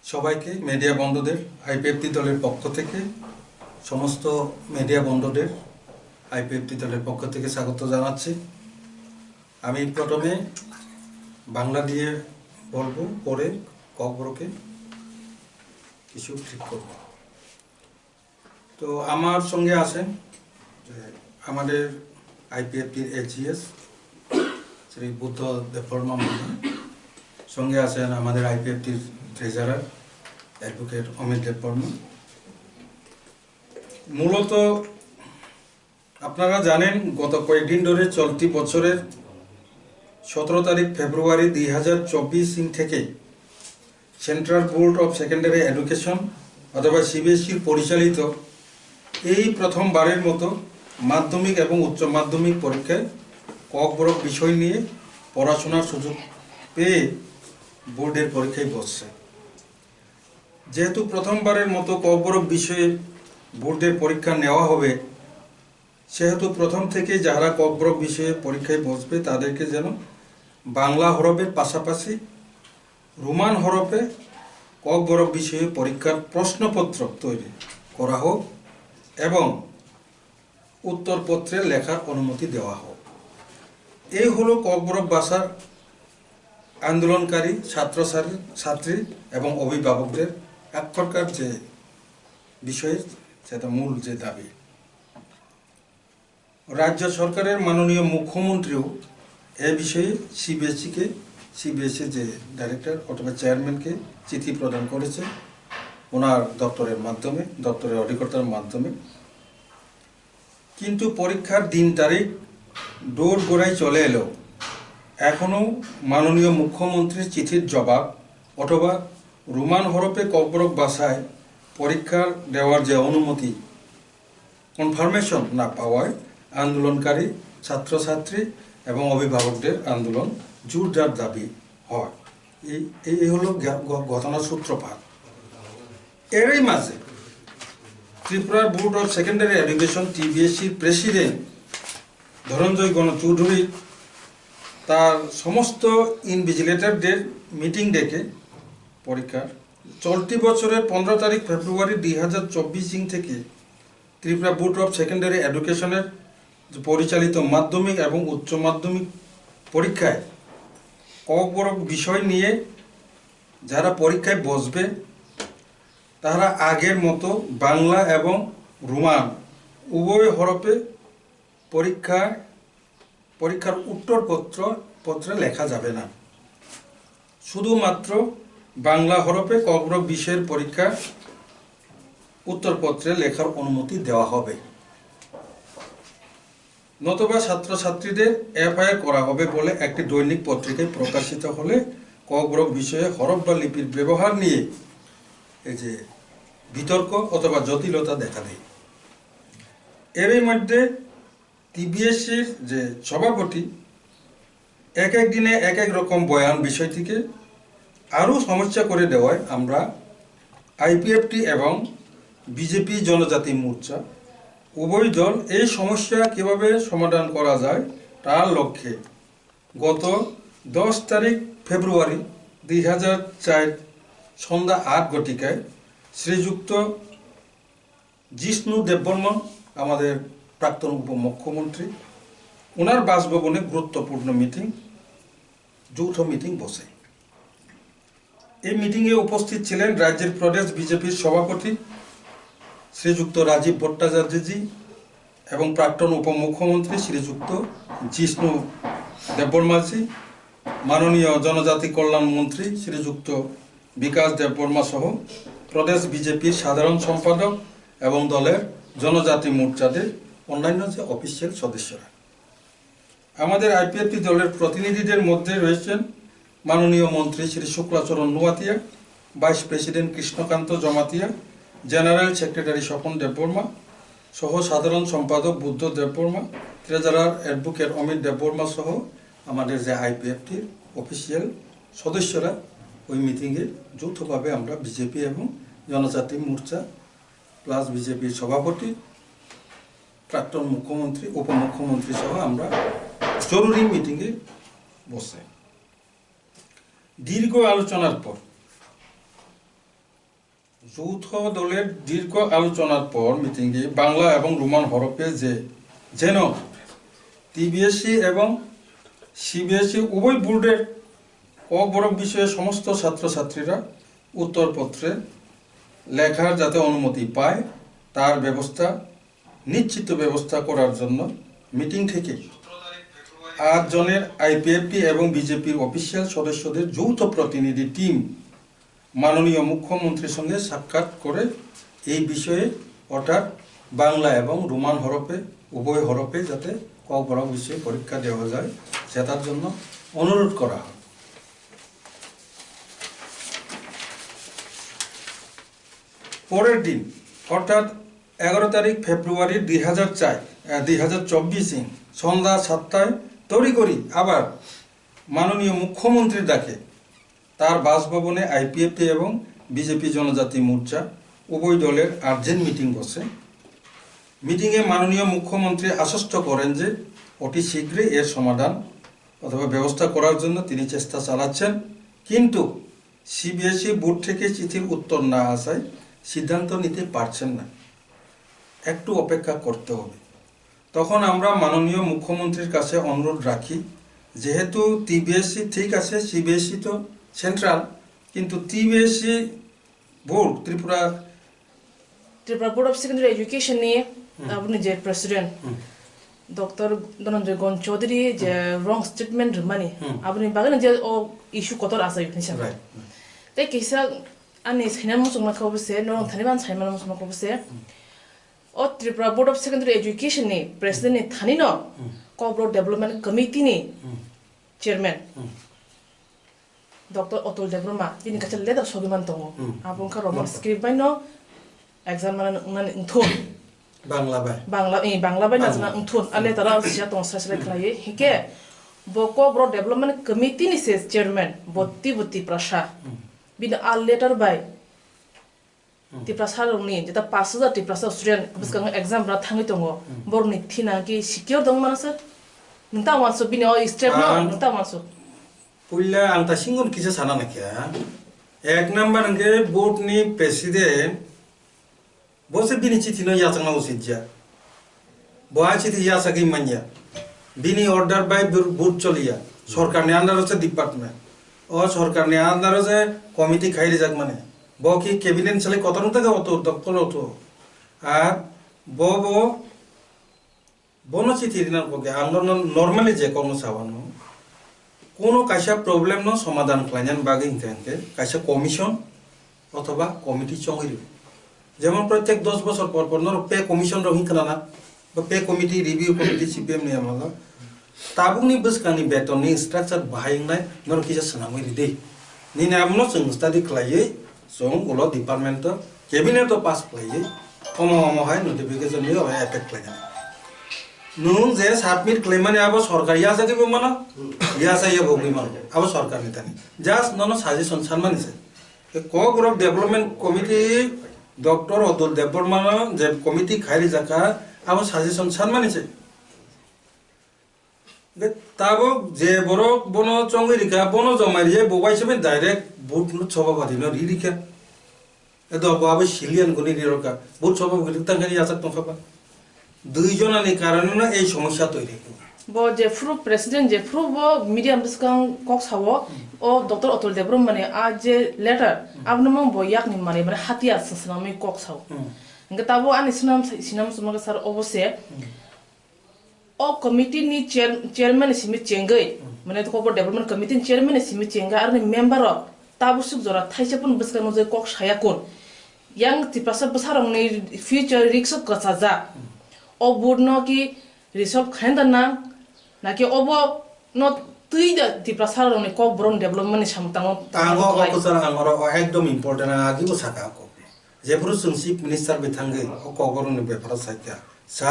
সবাইকে মিডিয়া বন্ধুদের আইপিএফটি দলের পক্ষ থেকে সমস্ত মিডিয়া বন্ধুদের আইপিএফটি দলের পক্ষ থেকে স্বাগত জানাচ্ছি। আমি প্রথমে বাংলা দিয়ে বলবো, পরে ককবরকে কিছু ঠিক করব। তো আমার সঙ্গে আছেন আমাদের আইপিএফটির এজিএস শ্রী বুদ্ধ দেববর্মা মহোদয়, সঙ্গে আছেন আমাদের আইপিএফটির ট্রেজারার অ্যাডভোকেট অমিত দেববর্মা। মূলত আপনারা জানেন, গত কয়েকদিন ধরে চলতি বছরের 17 তারিখ ফেব্রুয়ারি 2024 থেকে central board of secondary education অথবা সিবিএসইর পরিচালিত এই প্রথমবারের মতো মাধ্যমিক এবং উচ্চ মাধ্যমিক পরীক্ষায় ককবরক বিষয় নিয়ে পড়াশোনার সুযোগ পেয়ে বোর্ডের পরীক্ষায় বসছে। যেহেতু প্রথমবারের মতো ককবরক বিষয়ে বোর্ডের পরীক্ষা নেওয়া হবে, সেহেতু প্রথম থেকে যারা ককবরক বিষয়ে পরীক্ষায় বসবে তাদেরকে যেন বাংলা হরফের পাশাপাশি রোমান হরফে ককবরক বিষয়ে পরীক্ষার প্রশ্নপত্র তৈরি করা হোক এবং উত্তরপত্রে লেখার অনুমতি দেওয়া হোক। এই হলো ককবরক ভাষার আন্দোলনকারী ছাত্রী এবং অভিভাবকদের এক প্রকার যে বিষয়ে সেটা মূল যে দাবি। রাজ্য সরকারের মাননীয় মুখ্যমন্ত্রীও এ বিষয়ে সিবিএসই যে ডাইরেক্টর অথবা চেয়ারম্যানকে চিঠি প্রদান করেছে ওনার দপ্তরের অধিকর্তার মাধ্যমে। কিন্তু পরীক্ষার দিন তারিখ দোরগোড়ায় চলে এলেও এখনও মাননীয় মুখ্যমন্ত্রীর চিঠির জবাব অথবা রোমান হরফে ককবরক ভাষায় পরীক্ষা দেওয়ার যে অনুমতি কনফার্মেশন না পাওয়ায় আন্দোলনকারী ছাত্রছাত্রী এবং অভিভাবকদের আন্দোলন জোরদার দাবি হয়। এই হলো ঘটনার সূত্রপাত। এরই মাঝে Tripura board of secondary education টিবিএসসির প্রেসিডেন্ট ধনঞ্জয় গণচৌধুরী তার সমস্ত ইনভিজিলেটরদের মিটিং ডেকে পরীক্ষার চলতি বছরের 15 তারিখ ফেব্রুয়ারি 2024 থেকে ত্রিপুরা বোর্ড অফ সেকেন্ডারি এডুকেশনের পরিচালিত মাধ্যমিক এবং উচ্চ মাধ্যমিক পরীক্ষায় ককবরক বিষয় নিয়ে যারা পরীক্ষায় বসবে তারা আগের মতো বাংলা এবং রোমান উভয় হরফে পরীক্ষার উত্তরপত্রে লেখা যাবে না। শুধুমাত্র বাংলা হরফে ককবরক বিষয়ের পরীক্ষা উত্তরপত্রে লেখার অনুমতি দেওয়া হবে, নতুবা ছাত্রছাত্রীদের এফআইআর করা হবে বলে একটি দৈনিক পত্রিকায় প্রকাশিত হলে ককবরক বিষয়ে হরফ বা লিপির ব্যবহার নিয়ে এই যে বিতর্ক অথবা জটিলতা দেখা দেয়। এরই মধ্যে টিবিএসসির যে সভাপতি এক এক দিনে এক এক রকম বয়ান বিষয়টিকে আরও সমস্যা করে দেওয়ায় আমরা আইপিএফটি এবং বিজেপি জনজাতি মোর্চা উভয় দল এই সমস্যা কিভাবে সমাধান করা যায় তার লক্ষ্যে গত 10 তারিখ ফেব্রুয়ারি 2004 সন্ধ্যা 8 ঘটিকায় শ্রীযুক্ত জিষ্ণু দেববর্মন, আমাদের প্রাক্তন উপমুখ্যমন্ত্রী, ওনার বাসভবনে গুরুত্বপূর্ণ যৌথ মিটিং বসে। এই মিটিংয়ে উপস্থিত ছিলেন রাজ্যের প্রদেশ বিজেপির সভাপতি শ্রীযুক্ত রাজীব ভট্টাচার্যজি এবং প্রাক্তন উপমুখ্যমন্ত্রী শ্রীযুক্ত জিষ্ণু দেববর্মাজি, মাননীয় জনজাতি কল্যাণ মন্ত্রী শ্রীযুক্ত বিকাশ দেববর্মা সহ প্রদেশ বিজেপির সাধারণ সম্পাদক এবং দলের জনজাতি মোর্চাদের অন্যান্য যে অফিসিয়াল সদস্যরা। আমাদের আইপিএফটি দলের প্রতিনিধিদের মধ্যে রয়েছেন মাননীয় মন্ত্রী Shri Shuklacharan Noatia, vice president Krishnakanta Jamatia, general secretary Swapan Debbarma সহ সাধারণ সম্পাদক বুদ্ধ দেববর্মা, ট্রেজারার অ্যাডভোকেট অমিত দেববর্মা সহ আমাদের যে আইপিএফটির অফিসিয়াল সদস্যরা ওই মিটিংয়ে যৌথভাবে আমরা বিজেপি এবং জনজাতি মোর্চা প্লাস বিজেপির সভাপতি, প্রাক্তন মুখ্যমন্ত্রী, উপমুখ্যমন্ত্রী সহ আমরা জরুরি মিটিংয়ে বসে দীর্ঘ আলোচনার পর যৌথ দলের দীর্ঘ আলোচনার পর মিটিংয়ে বাংলা এবং রোমান হরফে যেন টিবিএসসি এবং সিবিএসই উভয় বোর্ডের অবরক বিষয়ে সমস্ত ছাত্রছাত্রীরা উত্তরপত্রে লেখার যাতে অনুমতি পায় তার নিশ্চিত ব্যবস্থা করার জন্য মিটিং থেকে 8 জনের আইপিএফটি এবং বিজেপির অফিসিয়াল সদস্যদের যৌথ প্রতিনিধি টিম মাননীয় মুখ্যমন্ত্রীর সঙ্গে সাক্ষাৎ করে এই বিষয়ে অর্থাৎ বাংলা এবং রোমান হরফে উভয় হরফে যাতে অবরক বিষয়ে পরীক্ষা দেওয়া যায় সেটার জন্য অনুরোধ করা হয়। পরের দিন অর্থাৎ 11 তারিখ ফেব্রুয়ারি 2024 সন্ধ্যা 7টায় তড়িঘড়ি আবার মাননীয় মুখ্যমন্ত্রীর ডাকে তার বাসভবনে আইপিএফটি এবং বিজেপি জনজাতি মোর্চা উভয় দলের আর্জেন্ট মিটিং বসে। মিটিংয়ে মাননীয় মুখ্যমন্ত্রী আশ্বস্ত করেন যে অতি শীঘ্রই এর সমাধান অথবা ব্যবস্থা করার জন্য তিনি চেষ্টা চালাচ্ছেন, কিন্তু সিবিএসই বোর্ড থেকে চিঠির উত্তর না আসায় সিদ্ধান্ত নিতে পারছেন না, একটু অপেক্ষা করতে হবে। তখন আমরা মাননীয় মুখ্যমন্ত্রীর কাছে অনুরোধ রাখি, যেহেতু টিবিএসসি ঠিক আছে, সিবিএসই তো সেন্ট্রাল, কিন্তু TBSC board Tripura board of secondary education নিয়ে আপনি যে প্রেসিডেন্ট ডক্টর ধনঞ্জয় গণ চৌধুরী যে রং স্টেটমেন্ট মানে আপনি বাগানে যে ও ইস্যু কত আছে হিসাবে তাই কিসা আনি সাইনা মুসুমা খাবছে নরং থানিবান সাইমান মুসুমা খাবছে ও Tripura board of secondary education ni president ni thani no co-broad development committee ni chairman Dr. Otul Debroma ini kaca letter sogiman tongo abung ka roman script by no exam nan thon bangla by na thon ale tara sia tong sa sele khlai hike boko broad development committee ni says chairman botti prasha bin a letter by Tiprasar ni jeta 5000 tiprasar student biskang exam ra thangi tongo bor ni thina ki secure dong mana sir nta wanso bini o step no nta wanso puilla anta singon kisa sana na kya ek number nge board ni president bose bini chithi no yasang na usijja boa chithi yasagi manya bini order by board choliya Sarkar ne under hoche department o Sarkar ne under hoche committee khairi jak mane বকি cabinet চলে কত টাকা অত দপ্তর অত আর বনচিতি দিনার পক্ষে আন্দোলন normally যে কোনো সাবানো কোনো কাইসা প্রবলেম ন সমাধান খাইনান বাগে হিংতে কাইসা কমিশন অথবা কমিটি চঙ্গিরি যেমন প্রত্যেক 10 বছর পর পর নর পে কমিশন রহিং খানা বা pay committee review committee CPM নিয়ে আমালা তাবুনি বসকানি বেতননি স্ট্রাকচার বাহাইনাই নর কিসা সানামই দে নি নামনো जों স্টাডি খাইয়ে song ulo department cabinet to pass play omo hai notification ni o effect play nung je submit claim mane abo sarkar ya sa ke mana ya sa ye bogui man abo sarkar ni tani just no suggestion sanmani se co-group development committee dr Otul Debroma je committee khairi jaka abo suggestion sanmani se tabo je borok bono chongi rika bono jomari bobai sebe direct boot no chobabadi no ririka edo abe shilian goni riroka boot chobab gili tangani asak tongkhaba দুইজন ani karone na ei সমস্যা তৈরি bo je fru president je fru bo medium biskang kok sawo o dr Otul Debroma mane a je letter abnomong bo yak ni mane bare hatia sanami kok sawo nga tabo ani sinam sumaga sar obose o committee ni chairman simi chengai mane to co development committee chairman simi chenga ar ni member tabu suk jora thaise pun biskang je kok saya kon yang tipasa besarong ni future risk ka saja o board no ki resolve khanda na naki obo no tuida tipasa rong ni ko bron development ni samtango tango ko sara angoro ekdom important agi bo saka ko je puru chief minister bithange o ko goron ni bepara sakya sa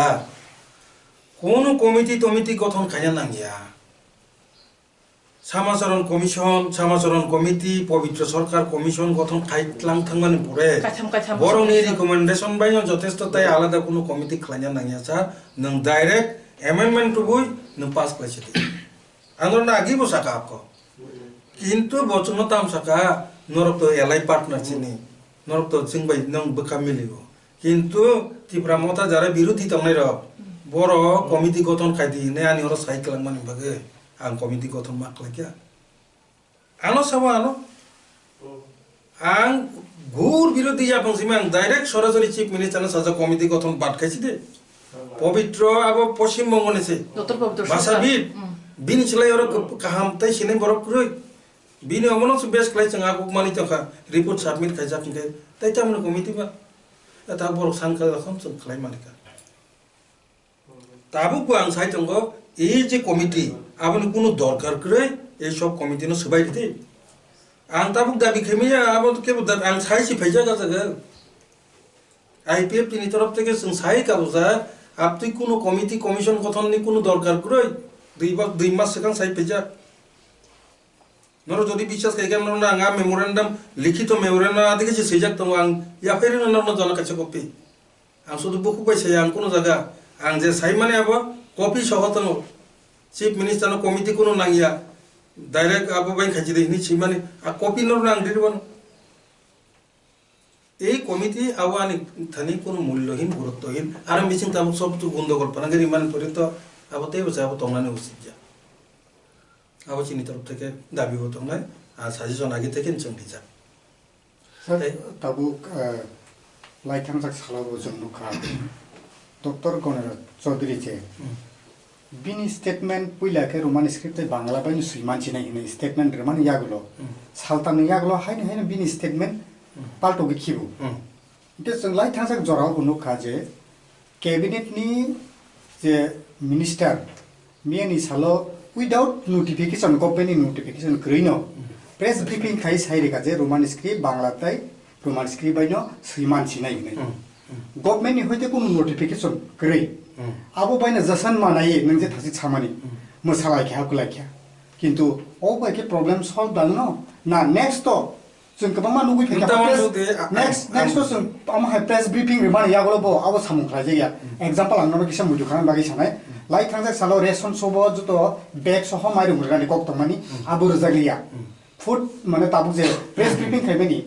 কোন committee গঠন খাইয়া নাঙ্গিয়া সামাচরণ committee পবিত্র সরকার commission গঠন খাইতলাং থাংমানি পরে বরংনি recommendation বাইন যথেষ্ট তাই আলাদা কোনো কমিটি খাইয়া নাঙ্গিয়া স্যার নং ডাইরেক্ট অ্যামেন্ডমেন্ট টু বই নং পাস করেছে আন্দোলন আগি বসাকা আক কিন্তু বচনতাম সাকা নরক তো এলাই পার্টনার চিনি নরক তো जों बाय नों बोखा मिलिगो किन्तु त्रिपुरा मता जारा बिरोधी तंनाय रक बड़ कमिटि गठन खायदि ने आनि हर साइकेल मानि बागे आं कमिटि गठन मा खालायखिया आनो साबा आनो आं घोर बिरोधी जाफांसिम आं डाइरेक्ट सरासरि चिफ मिनिस्टार साजा कमिटि गठन बाद खायसि दे पवित्र आबो पश्चिम बंगनिसे डॉक्टर पवित्र भाषाविद बिनि सिलाय और काहाम तै सिने बरक क्रय बिनि अमनस बेस क्लाय जों आगु मानि तखा रिपोर्ट सबमिट खाय जाखिनके तै तामनो कमिटि बा ता बरक सानखा रखम जों खालाय मानिका ताबु को आं साइ दंगो ए जे कमिटि आबनि कुनु दरकार क्रय ए सब कमिटि न सबाय दिते आं ताबु दाबि खेमिया आबो के आं साइ सि फैजा जागो आईपीएफ तिनि तरफ থেকে जों साइ काबुजा আপনি কোনো কমিটি কমিশন গঠন নি কোনো দরকার क्रय দুই মাস সিগাং সাই ফেজা নর যদি বিশ্বাস খাইগান না আঙা মেমোরেন্ডাম লিখিত মেমোরেন্ডাম আদিকে যে সেজাক দङ आं या फेरिन नर जन काছে कपि आं শুধু বুকু পাইছে आं কোনো জায়গা आं যে সাই মানে আবো কপি সহতন চিফ মিনিস্টার কমিটি কোনো নাঙ্গিয়া ডাইরেক্ট আবো বাই খাইছি দেনি ছি মানে আ কপি নর আং দিরবন এই কমিটি আওয়ানি থানি কোনো মূল্যহীন গুরুত্বহীন আর মিছিং তাম সব তো গন্ডগোল পানাগের ইমান পর্যন্ত আবতে বসাবো তংনানে উচিত যা আবো চিনি তরফ থেকে দাবি হতো না আর সাজেশন আগে থেকে চংটি যা তাবু লাইথাং যাক সালাবো জন্য খা ডক্টর গণের চৌধুরী যে বিনি স্টেটমেন্ট পুইলাকে রোমান স্ক্রিপ্টে বাংলা বাইন সুইমানছি নাই হিনে স্টেটমেন্ট রমান ইয়াগুলো সালতান ইয়াগুলো হাইনে হাইনে বিনি স্টেটমেন্ট पाल्टोगे खिबु इते जों लाइथां जाक जराव बुनु खाजे कैबिनेटनि जे मिनिस्टार मेनि सालो विदाउट नोटिफिकेशन गभर्नमेन्टनि नोटिफिकेशन ग्रैनो प्रेस ब्रिफिं खाइ साइरेका जे रोमान स्क्रिप्ट बांलाताय रोमान स्क्रिप्ट बाइनो सैमानसि नाय नै गभर्नमेन्टनि होइते कोनो नोटिफिकेशन ग्रै आबो बाइनो जसन मानाय नों जे थासि छामानि मोसालाय खे हाकुलाय किन्तु ओ बाइके प्रॉब्लम सॉल्व दानो ना नेक्स्ट तो जों गोबां मानु गय फैगा नेक्स्ट तो जों आमहाय प्रेस ब्रिफिं रिमान यागलो बो आबो सामुखला जाया एग्जांपल आंनो किसा मुदु खान बागै सानाय लाइ थांजा सालो रेशन सबो जतो बेग सह माइरु गुरगानि कक्तमानि आबो रजागलिया फुड माने ताबु जे प्रेस ब्रिफिं खायबेनि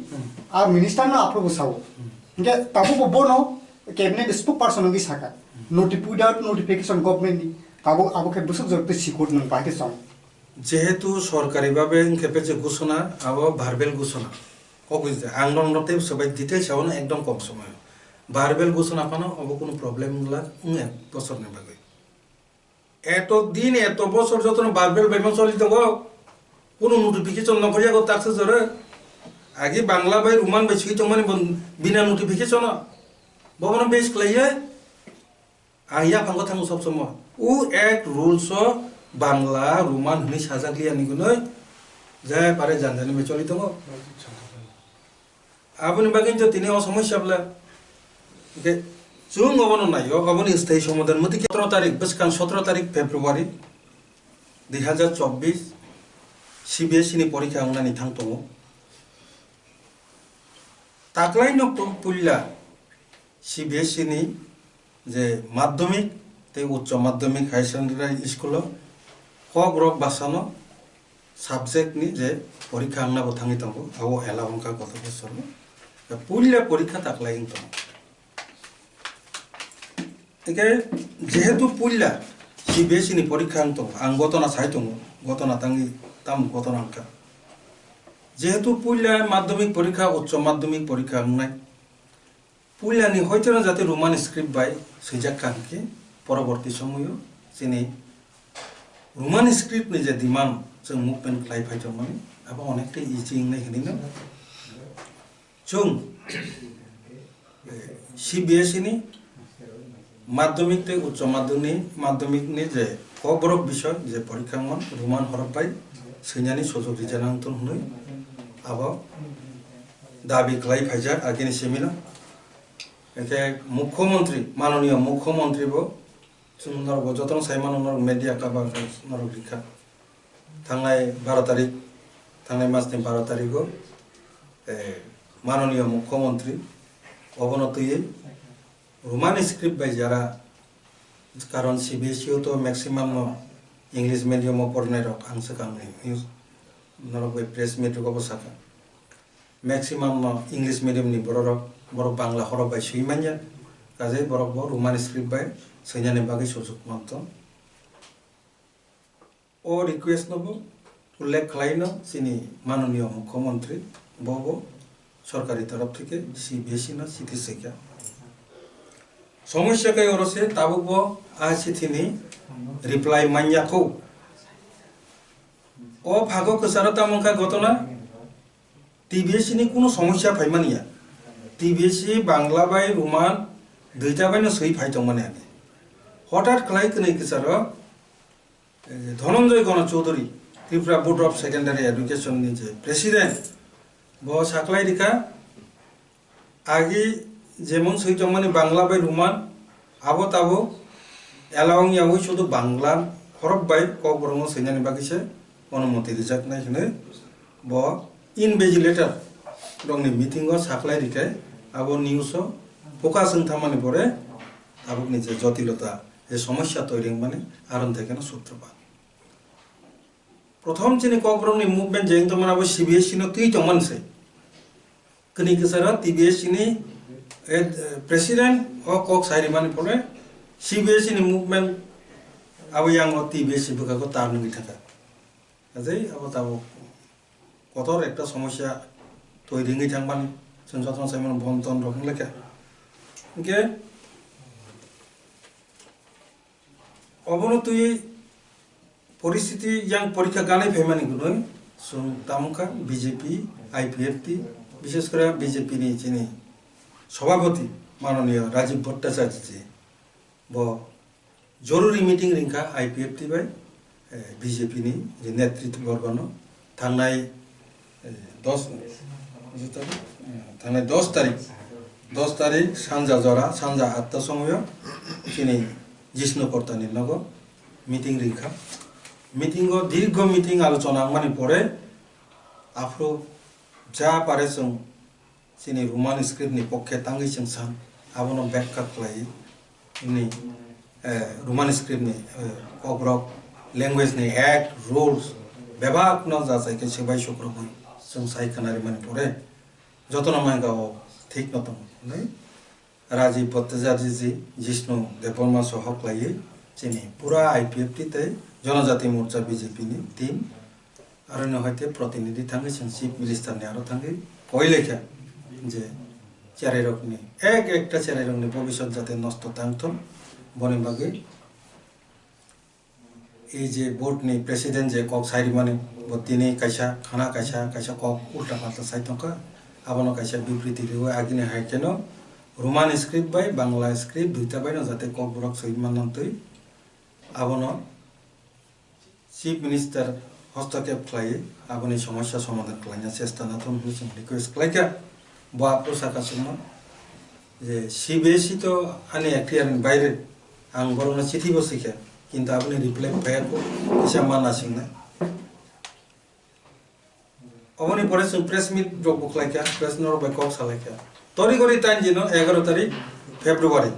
आ मिनिस्टार ना अप्रूव साव के ताबु बो नो कैबिनेट स्पोक पर्सन नगि साका विदाउट नोटिफिकेशन गभर्नमेंट नि आबो के बुसुक जरते सिकोट नों बाइते सं যেহেতু সরকারিভাবে খেপে যে ঘোষণা আবো ভার্বেল ঘোষণা অবুঝতে আংনতে সবাই ডিটেলস হবো না একদম কম সময় ভার্বেল ঘোষণা পানো অব কোনো প্রবলেম গুলা এক বছর নেবাগে এত দিন এত বছর যত ভার্বেল বেমন চলি দङ কোনো নোটিফিকেশন নকরিয়া গো তাকসে জরে আগে বাংলা বাই রোমান বাই সিকি মানে বিনা নোটিফিকেশন ববন বেস ক্লাইয়ে আইয়া ফাঙ্গ থাঙ্গ সব সময় ও এক রুলস বাংলা রোমান হনি সাজাগলিয়া নিগুনই যায় পারে জানজানি বে চলি দङ আপনি বাগিন যে তিনি সমস্যা বলে যে जों अबनो नायो अबनि स्थायी समाधान मते 17 तारिख बसखान 17 तारिख फेब्रुवारी 2024 सीबीएसई नि परीक्षा अंगनानि थांतो ताकलाय नक्तो पुल्ला सीबीएसई नि जे माध्यमिक ते उच्च माध्यमिक हाई सेकेंडारी स्कूल क ग्रक बासानो साबजेक्ट नि जे परीक्षा अंगनाबो थांगि तंगो आवो एलावंका गत बसर पुल्ला परीक्षा ताकलाय तो একে যেহেতু পুল্লা সিবিএসই নি পরীক্ষা আনতো আং গতনা সাইতো গতনা তাঙ্গি তাম গতনা আনকা যেহেতু পুল্লা মাধ্যমিক পরীক্ষা উচ্চ মাধ্যমিক পরীক্ষা নাই পুল্লা নি হয়তো না যাতে রোমান স্ক্রিপ্ট বাই সেজাক কানকে পরবর্তী সময় যিনি রোমান স্ক্রিপ্ট নি যে দিমান जों মুভমেন্ট ক্লাই ফাইতো মানে আবা অনেকটা ইজি নাই হিদিনা जों সিবিএসই নি माध्यमिक ते उच्च माध्यमिक ने जे कबरक विषय जे परीक्षा मन रोमान हरफ बाय सैनानि सजग रिजानांतन हुनै आब दाबी क्लाइ फाइजा आगिनि सेमिना एके मुख्यमंत्री माननीय मुख्यमंत्री बो सुंदर गजतन साइमान नर मीडिया का बा नर लिखा थांनाय 12 तारिख थांनाय मासनि 12 तारिखो माननीय मुख्यमंत्री अवनतियै रोमान स्क्रिप्ट बाय जरा कारण सीबीएसई तो मैक्सिमम इंग्लिश मीडियम पढ़ने रख आंसो काम न्यूज नरक प्रेस मीट को बसाका maximum English medium ni borok borok bangla horok bai suimanya kaje borok bo roman script bai seinani bagi sujug manto o request nobo উল্লেখ খাইনো চিনি মাননীয় মুখ্যমন্ত্রী বব সরকারি তরফ থেকে সিবিএসই না চিকিৎসা সমস্যাকে ওরসে তাবুক আছে তিনি রিপ্লাই মাইয়াকো ও ভাগো কসার তামঙ্কা ঘটনা টিবিএসই ni কোনো সমস্যা ফাইমানিয়া টিবিএসই বাংলা বাই রোমান দুইটা বাইনো সই ফাইতং মানে আগে হঠাৎ ক্লাই কনে কসার ধনঞ্জয় গণ Chowdhury Tripura board of secondary education ni যে প্রেসিডেন্ট ব সাকলাই রিকা আগে যেমন সইতং মানে বাংলা বাই রোমান আবো তাবো এলাওং ইয়াবো শুধু বাংলা হরফ বাই কক বরং সৈনানি বাকিছে অনুমতি রিজাক নাই হনে ব ইনভেজিলেটর রংনি মিটিং ও সাকলাই রিকায় আবো নিউজ ফোকাস থামানি পরে আবুকনি যে জটিলতা যে সমস্যা তৈরি মানে আরন থেকে না সূত্রপাত প্রথম চিনি কক বরংনি মুভমেন্ট যেন তো মানে আবো সিবিএসই নো তুই তমানছে কনি কসারা টিবিএসই ni প্রেসিডেন্ট ও কক সাইরি মানে পরে সিবিএসই ni মুভমেন্ট আবো yang ও টিবিএসই বুকাকো তার নগি থাকা কাজেই আবো তাবো কতর একটা সমস্যা তৈরি হয়ে থাকবান जों सरासनस्रायै মানে বন্টন রকম লেখা ওকে অবনতি পরিস্থিতি yang পরীক্ষা গানে ফেমানি গুলো जों তামুকা বিজেপি আইপিএফটি বিশেষ করে বিজেপি ni যিনি সভাপতি মাননীয় রাজীব ভট্টাচার্য জি ব জরুরি মিটিং রিংকা আইপিএফটি বাই বিজেপি ni যে নেতৃত্ববর্গ থানায় 10 তারিখ সানজা জরা সানজা 8টা সময় তিনি জিষ্ণু কর্তানি নগ মিটিং রিখা মিটিং ও দীর্ঘ মিটিং আলোচনা মানে পরে আফ্রো যা পারে जों তিনি রোমান স্ক্রিপ্ট ni পক্ষে তাঙ্গি जों सान আবনো ব্যাখ্যা খালাই ni Roman script ni Kokborok language ni act rules ব্যবহার ন যা চাইকে সেবাই শুক্র হই जों সাইখানারি মানে পরে যতন মাইগাও ঠিক নতম নাই রাজীব ভট্টাচার্য জি জিষ্ণু দেববর্মা সহক লাইয়ে চিনি পুরা আইপিএফটি তে জনজাতি মোর্চা বিজেপি ni টিম আর ন হইতে প্রতিনিধি থাঙ্গি जों চিফ মিনিস্টার ni আরো থাঙ্গি কই লেখা যে চারে রকনি একটা চারে রকনি ভবিষ্যৎ যাতে নষ্ট থাকতো বনে বাগে এই যে বোর্ড ni প্রেসিডেন্ট যে কক সাইরি মানে তিনি কাইসা খানা কাইসা কক উল্টা পাল্টা সাইতকা আবনো কাইসা বিবৃতি রিও আগিনে হাই কেন রোমান স্ক্রিপ্ট বাই বাংলা স্ক্রিপ্ট দুইটা বাইনো যাতে কক বরক সইমানন্তই আবনো চিফ মিনিস্টার হস্তক্ষেপ খাইয়ে আবনি সমস্যা সমাধান খাইনা চেষ্টা নাতন হুসুম রিকোয়েস্ট খাইকা বা প্রশাখা সম যে সিবিএসই তো আনি একটিয়ার বাইরে আং বরং চিঠি বসিখা কিন্তু আপনি রিপ্লাই পাইয়াকো কিসা মানা সিংনা অবনি পরে press meet doc Laika press নর বাই কক সালাইকা তরি করি টাইম জিনো 11 তারিখ ফেব্রুয়ারি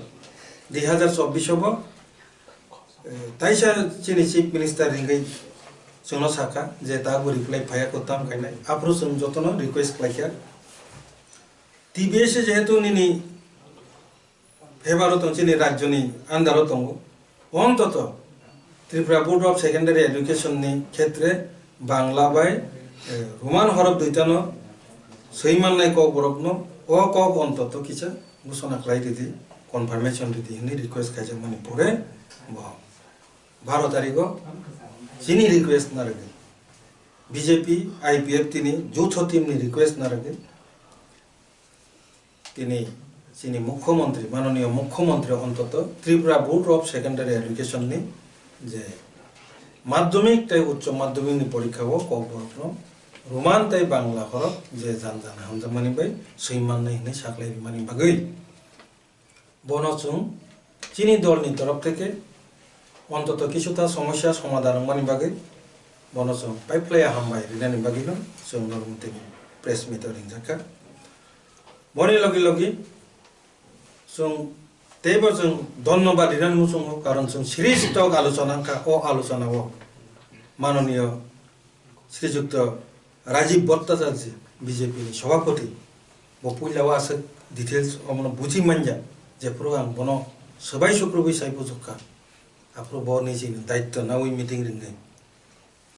2024 হব তাইসা চিনি চিফ মিনিস্টার রিঙ্গই जोंनो साका जे ताबो रिप्लाई पाइयाको ताम खाइनाय आप्रो जों जतनो रिक्वेस्ट लाइका টিবিএসই যেহেতু নিনি ফেভারত চিনি রাজ্যনি আন্ডারও দङ অন্তত Tripura board of secondary education ni ক্ষেত্রে বাংলা বাই রোমান হরফ দুইটানো সইমাননাই কক বরকনো ও কক অন্তত কিছা ঘোষণা খাই দিদি কনফার্মেশন দিদি নি রিকোয়েস্ট খাইছে মানে পরে 12 তারিখ যিনি রিকোয়েস্ট না রাখে বিজেপি আইপিএফ তিনি যৌথ টিম ni রিকোয়েস্ট না রাখে তিনি যিনি মুখ্যমন্ত্রী মাননীয় মুখ্যমন্ত্রী অন্তত Tripura board of secondary education ni যে মাধ্যমিক তাই উচ্চ মাধ্যমিক ni পরীক্ষা ও কক বরকনো রোমান তাই বাংলা হরফ যে জানজানা হামজা মানি বাই সইমান নাই নে সাকলাই মানি বাগৈ বনচুং চিনি দল ni তরফ থেকে অন্তত কিছুটা সমস্যা সমাধান মানি বাগৈ বনচুং পাইপ্লাই হামবাই রিনানি বাগিনো जों নরমতে প্রেস মিটিং জাকা বনি লগি जों তেইবো जों ধন্যবাদ রিনান মুসুং কারণ जों সিরিজ টক আলোচনা ও আলোচনা ও মাননীয় শ্রীযুক্ত রাজীব ভট্টাচার্য बिजेपि सभापति बपुइलाव आसे डिटेल्स अमन बुझी मानजा जेफ्रो आं बनो सबाई सुक्रुबि साइबो जखा आफ्रो बो निजिनि दायित्व ना वी मीटिंग रिंगे